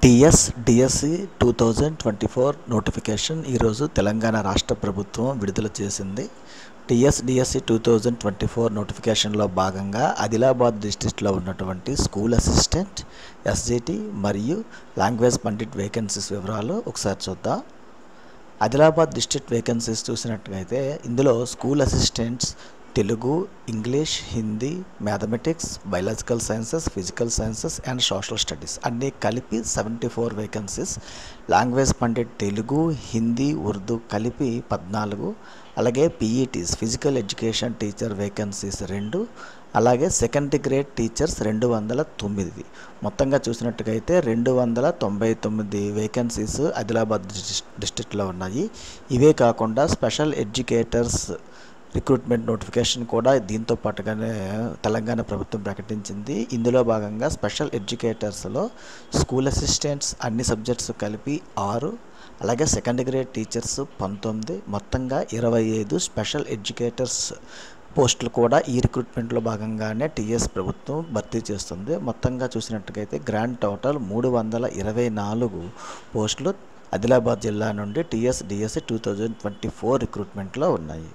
TS DSC 2024 notification ఈరోజు తెలంగాణ రాష్ట్ర ప్రభుత్వం విడుదల చేసింది. టీఎస్ డిఎస్సి 2024 నోటిఫికేషన్లో భాగంగా ఆదిలాబాద్ డిస్ట్రిక్ట్లో ఉన్నటువంటి స్కూల్ అసిస్టెంట్, ఎస్జిటి మరియు లాంగ్వేజ్ పండిట్ వేకెన్సీస్ వివరాలు ఒకసారి చూద్దాం. ఆదిలాబాద్ డిస్ట్రిక్ట్ వేకెన్సీస్ చూసినట్లయితే ఇందులో school assistants Telugu, English, Hindi, mathematics, biological sciences, physical sciences and social studies అన్నీ కలిపి 74 వేకెన్సీస్. లాంగ్వేజ్ పండిట్ తెలుగు, హిందీ, ఉర్దూ కలిపి 14. అలాగే PETs physical education teacher vacancies 2. అలాగే సెకండరీ గ్రేడ్ టీచర్స్ 209. మొత్తంగా చూసినట్టుగైతే 299 వేకెన్సీస్ ఆదిలాబాద్ డిస్ట్రిక్ట్లో ఉన్నాయి. ఇవే కాకుండా స్పెషల్ ఎడ్యుకేటర్స్ రిక్రూట్మెంట్ నోటిఫికేషన్ కూడా దీంతో పాటుగానే తెలంగాణ ప్రభుత్వం ప్రకటించింది. ఇందులో భాగంగా స్పెషల్ ఎడ్యుకేటర్స్లో స్కూల్ అసిస్టెంట్స్ అన్ని సబ్జెక్ట్స్ కలిపి 6, అలాగే సెకండరీ గ్రేడ్ టీచర్స్ 19, మొత్తంగా 25 స్పెషల్ ఎడ్యుకేటర్స్ పోస్టులు కూడా ఈ రిక్రూట్మెంట్లో భాగంగానే టీఎస్ ప్రభుత్వం భర్తీ చేస్తుంది. మొత్తంగా చూసినట్టుగైతే గ్రాండ్ టోటల్ 324 పోస్టులు ఆదిలాబాద్ జిల్లా నుండి టీఎస్ డిఎస్సి 2024 రిక్రూట్మెంట్లో ఉన్నాయి.